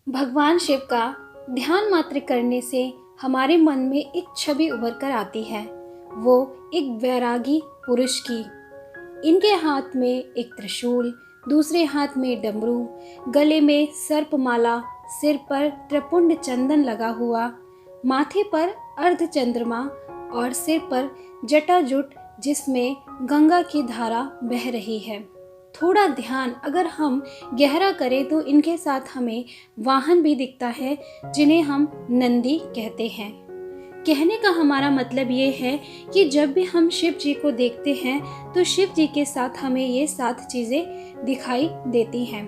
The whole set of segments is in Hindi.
भगवान शिव का ध्यान मात्र करने से हमारे मन में एक छवि उभर कर आती है, वो एक वैरागी पुरुष की। इनके हाथ में एक त्रिशूल, दूसरे हाथ में डमरू, गले में सर्पमाला, सिर पर त्रिपुंड चंदन लगा हुआ, माथे पर अर्धचंद्रमा और सिर पर जटाजुट जिसमें गंगा की धारा बह रही है। थोड़ा ध्यान अगर हम गहरा करें तो इनके साथ हमें वाहन भी दिखता है, जिन्हें हम नंदी कहते हैं। कहने का हमारा मतलब ये है कि जब भी हम शिव जी को देखते हैं तो शिव जी के साथ हमें ये 7 चीजें दिखाई देती हैं।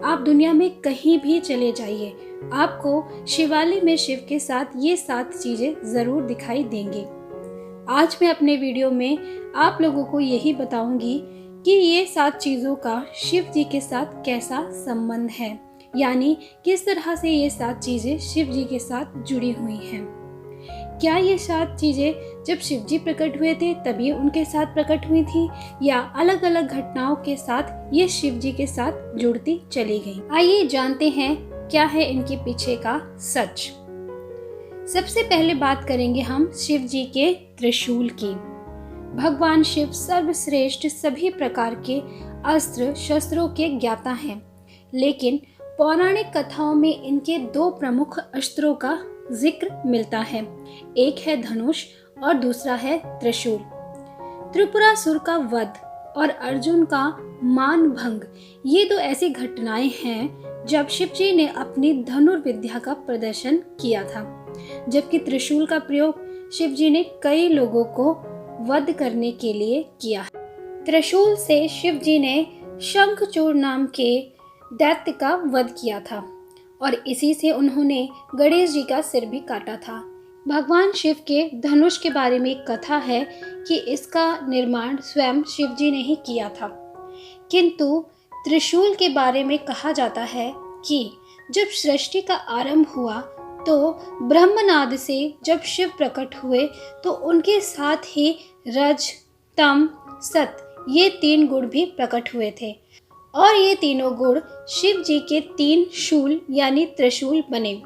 आप दुनिया में कहीं भी चले जाइए, आपको शिवालय में शिव के साथ ये 7 चीजें जरूर दिखाई देंगी। आज मैं अपने वीडियो में आप लोगों को यही बताऊंगी कि ये 7 चीज़ों का शिव जी के साथ कैसा संबंध है, यानी किस तरह से ये 7 चीज़ें शिव जी के साथ जुड़ी हुई हैं। क्या ये 7 चीज़ें जब शिव जी प्रकट हुए थे तभी उनके साथ प्रकट हुई थी, या अलग अलग घटनाओं के साथ ये शिव जी के साथ जुड़ती चली गई? आइए जानते हैं क्या है इनके पीछे का सच। सबसे पहले बात करेंगे हम शिव जी के त्रिशूल की। भगवान शिव सर्वश्रेष्ठ सभी प्रकार के अस्त्र शस्त्रों के ज्ञाता हैं, लेकिन पौराणिक कथाओं में इनके 2 प्रमुख अस्त्रों का जिक्र मिलता है। एक है धनुष और दूसरा है त्रिशूल। त्रिपुरासुर का वध और अर्जुन का मान भंग, ये 2 ऐसी घटनाएं हैं जब शिव जी ने अपनी धनुर्विद्या का प्रदर्शन किया था, जबकि त्रिशूल का प्रयोग शिव जी ने कई लोगों को वध करने के लिए किया। त्रिशूल से शिव जी ने शंखचूड़ नाम के दैत्य का वध किया था और इसी से उन्होंने गणेश जी का सिर भी काटा था। भगवान शिव के धनुष के बारे में एक कथा है कि इसका निर्माण स्वयं शिव जी ने ही किया था, किंतु त्रिशूल के बारे में कहा जाता है कि जब सृष्टि का आरंभ हुआ तो ब्रह्मनाद से जब शिव प्रकट हुए तो उनके साथ ही रज, तम, सत ये 3 गुण भी प्रकट हुए थे और ये तीनों गुण शिव जी के 3 शूल यानी त्रिशूल बने।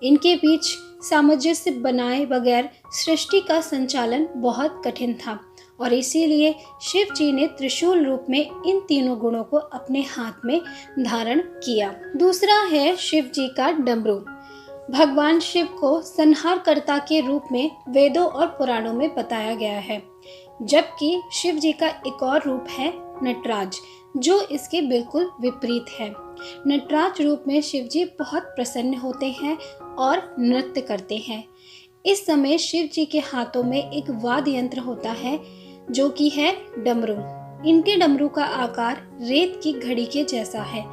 इनके बीच सामंजस्य बनाए बगैर सृष्टि का संचालन बहुत कठिन था और इसीलिए शिव जी ने त्रिशूल रूप में इन तीनों गुणों को अपने हाथ में धारण किया। दूसरा है शिव जी का डमरू। भगवान शिव को संहारकर्ता के रूप में वेदों और पुराणों में बताया गया है, जबकि शिव जी का एक और रूप है नटराज, जो इसके बिल्कुल विपरीत है। नटराज रूप में शिव जी बहुत प्रसन्न होते हैं और नृत्य करते हैं। इस समय शिव जी के हाथों में एक वाद्य यंत्र होता है जो कि है डमरू। इनके डमरू का आकार रेत की घड़ी के जैसा है,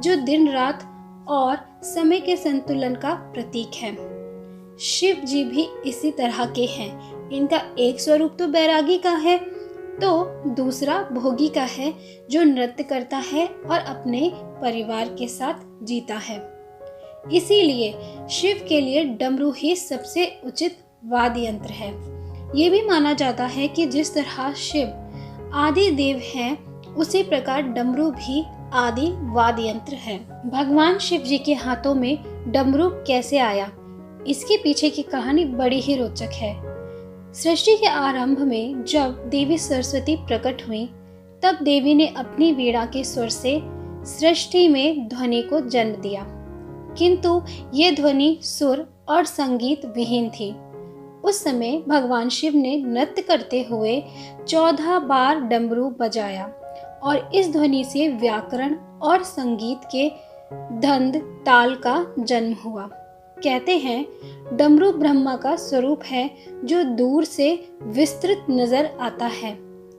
जो दिन रात और समय के संतुलन का प्रतीक है। शिव जी भी इसी तरह के हैं। इनका एक स्वरूप तो बैरागी का है तो दूसरा भोगी का है, जो नृत्य करता है और अपने परिवार के साथ जीता है। इसीलिए शिव के लिए डमरू ही सबसे उचित वाद्य यंत्र है। ये भी माना जाता है कि जिस तरह शिव आदि देव हैं, उसी प्रकार डमरू भी आदि वाद्य यंत्र है। भगवान शिव जी के हाथों में डमरू कैसे आया, इसके पीछे की कहानी बड़ी ही रोचक है। सृष्टि के आरंभ में जब देवी सरस्वती प्रकट हुई, तब देवी ने अपनी वीणा के स्वर से सृष्टि में ध्वनि को जन्म दिया, किंतु ये ध्वनि सुर और संगीत विहीन थी। उस समय भगवान शिव ने नृत्य करते हुए 14 बार डमरू बजाया और इस ध्वनि से व्याकरण और संगीत के धंध ताल का जन्म हुआ। कहते हैं डमरू ब्रह्मा का स्वरूप है, जो दूर से विस्तृत नजर आता है,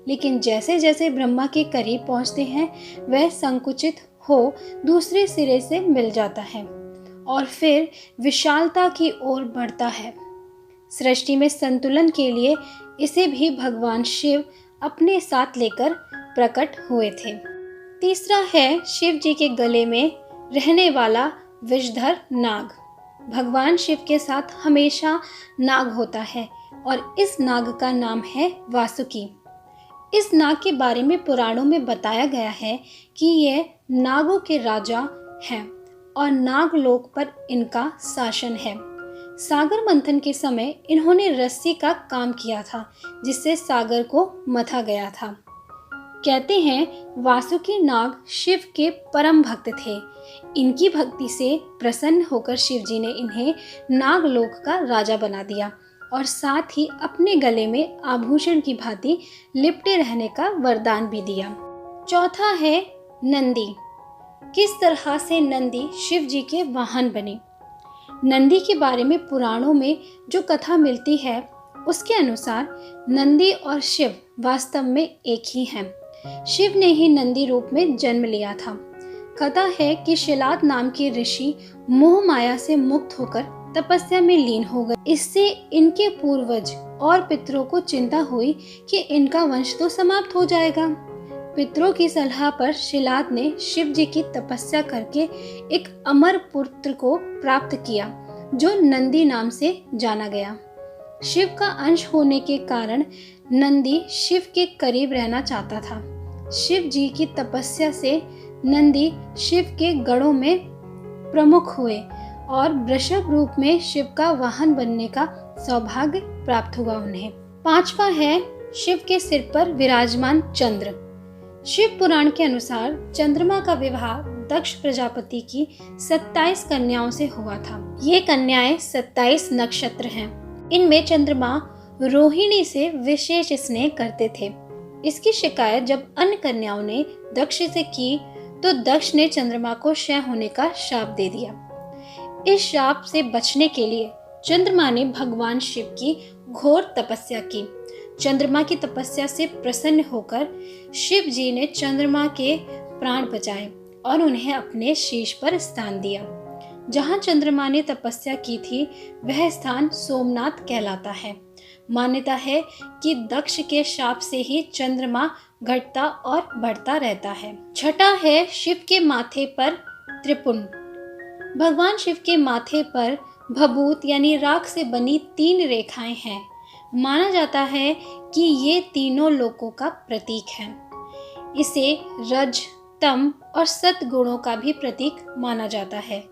लेकिन जैसे जैसे ब्रह्मा के करीब पहुंचते हैं वह संकुचित हो दूसरे सिरे से मिल जाता है और फिर विशालता की ओर बढ़ता है। सृष्टि में संतुलन के लिए इसे भी भगवान शिव अपने साथ लेकर प्रकट हुए थे। तीसरा है शिव जी के गले में रहने वाला विषधर नाग। भगवान शिव के साथ हमेशा नाग होता है और इस नाग का नाम है वासुकी। इस नाग के बारे में पुराणों में बताया गया है कि यह नागों के राजा हैं और नागलोक पर इनका शासन है। सागर मंथन के समय इन्होंने रस्सी का काम किया था, जिससे सागर को मथा गया था। कहते हैं वासुकी नाग शिव के परम भक्त थे। इनकी भक्ति से प्रसन्न होकर शिव जी ने इन्हें नागलोक का राजा बना दिया और साथ ही अपने गले में आभूषण की भांति लिपटे रहने का वरदान भी दिया। चौथा है नंदी। किस तरह से नंदी शिव जी के वाहन बने। नंदी के बारे में पुराणों में जो कथा मिलती है उसके अनुसार नंदी और शिव वास्तव में एक ही हैं। शिव ने ही नंदी रूप में जन्म लिया था। कथा है कि शिलाद नाम के ऋषि मोह माया से मुक्त होकर तपस्या में लीन हो गए। इससे इनके पूर्वज और पितरों को चिंता हुई कि इनका वंश तो समाप्त हो जाएगा। पितरों की सलाह पर शिलाद ने शिव जी की तपस्या करके एक अमर पुत्र को प्राप्त किया, जो नंदी नाम से जाना गया। शिव का अंश होने के कारण नंदी शिव के करीब रहना चाहता था। शिव जी की तपस्या से नंदी शिव के गढ़ों में प्रमुख हुए और वृषभ रूप में शिव का वाहन बनने का सौभाग्य प्राप्त हुआ उन्हें। पांचवा है शिव के सिर पर विराजमान चंद्र। शिव पुराण के अनुसार चंद्रमा का विवाह दक्ष प्रजापति की 27 कन्याओं से हुआ था। ये कन्याएं 27 नक्षत्र हैं। इनमें चंद्रमा रोहिणी से विशेष स्नेह करते थे। इसकी शिकायत जब अन्य कन्याओं ने दक्ष से की तो दक्ष ने चंद्रमा को क्षय होने का शाप दे दिया। इस शाप से बचने के लिए चंद्रमा ने भगवान शिव की घोर तपस्या की। चंद्रमा की तपस्या से प्रसन्न होकर शिव जी ने चंद्रमा के प्राण बचाए और उन्हें अपने शीश पर स्थान दिया। जहाँ चंद्रमा ने तपस्या की थी वह स्थान सोमनाथ कहलाता है। मान्यता है कि दक्ष के शाप से ही चंद्रमा घटता और बढ़ता रहता है। छठा है शिव के माथे पर त्रिपुंड। भगवान शिव के माथे पर भभूत यानी राख से बनी 3 रेखाएं हैं। माना जाता है कि ये तीनों लोकों का प्रतीक है। इसे रज, तम और सत गुणों का भी प्रतीक माना जाता है।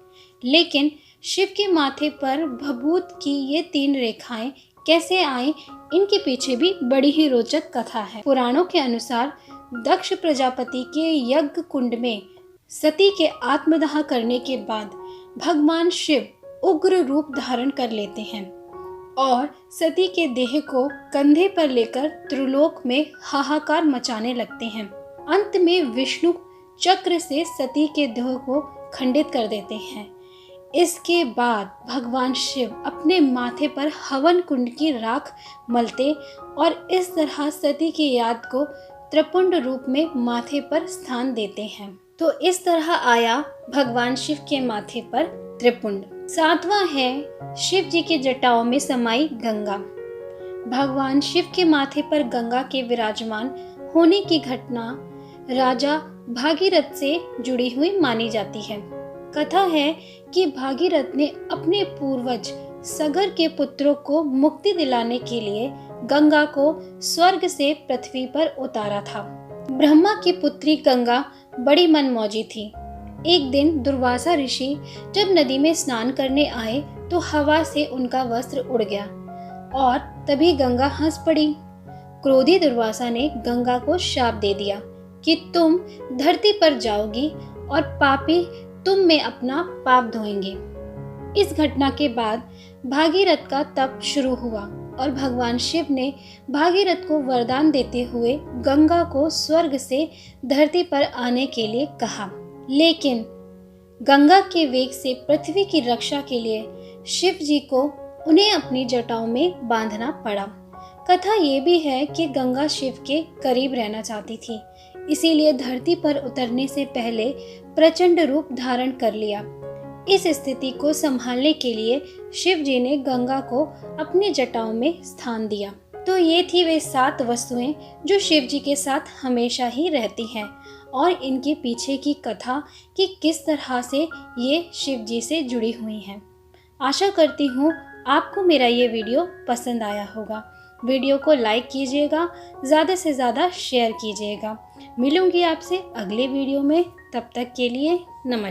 लेकिन शिव के माथे पर भभूत की ये 3 रेखाएं कैसे आए, इनके पीछे भी बड़ी ही रोचक कथा है। पुराणों के अनुसार दक्ष प्रजापति के यज्ञ कुंड में सती के आत्मदाह करने के बाद भगवान शिव उग्र रूप धारण कर लेते हैं और सती के देह को कंधे पर लेकर त्रिलोक में हाहाकार मचाने लगते हैं। अंत में विष्णु चक्र से सती के देह को खंडित कर देते हैं। इसके बाद भगवान शिव अपने माथे पर हवन कुंड की राख मलते और इस तरह सती की याद को त्रिपुंड रूप में माथे पर स्थान देते हैं। तो इस तरह आया भगवान शिव के माथे पर त्रिपुंड। 7वां है शिव जी के जटाओं में समाई गंगा। भगवान शिव के माथे पर गंगा के विराजमान होने की घटना राजा भागीरथ से जुड़ी हुई मानी जाती है। कथा है कि भागीरथ ने अपने पूर्वज सगर के पुत्रों को मुक्ति दिलाने के लिए गंगा को स्वर्ग से पृथ्वी पर उतारा था। ब्रह्मा की पुत्री गंगा बड़ी मनमौजी थी। एक दिन दुर्वासा ऋषि जब नदी में स्नान करने आए तो हवा से उनका वस्त्र उड़ गया और तभी गंगा हंस पड़ी। क्रोधी दुर्वासा ने गंगा को शाप दे दिया कि तुम धरती पर जाओगी और पापी तुम में अपना पाप धोएंगे। इस घटना के बाद भागीरथ का तप शुरू हुआ और भगवान शिव ने भागीरथ को वरदान देते हुए गंगा को स्वर्ग से धरती पर आने के लिए कहा। लेकिन गंगा के वेग से पृथ्वी की रक्षा के लिए शिव जी को उन्हें अपनी जटाओं में बांधना पड़ा। कथा ये भी है कि गंगा शिव के करीब रहना चाहती थी, इसीलिए धरती पर उतरने से पहले प्रचंड रूप धारण कर लिया। इस स्थिति को संभालने के लिए शिव जी ने गंगा को अपने जटाओं में स्थान दिया। तो ये थी वे 7 वस्तुएं जो शिव जी के साथ हमेशा ही रहती हैं और इनके पीछे की कथा कि किस तरह से ये शिव जी से जुड़ी हुई हैं। आशा करती हूँ आपको मेरा ये वीडियो पसंद आया होगा। वीडियो को लाइक कीजिएगा, ज़्यादा से ज़्यादा शेयर कीजिएगा। मिलूंगी आपसे अगले वीडियो में, तब तक के लिए नमस्कार।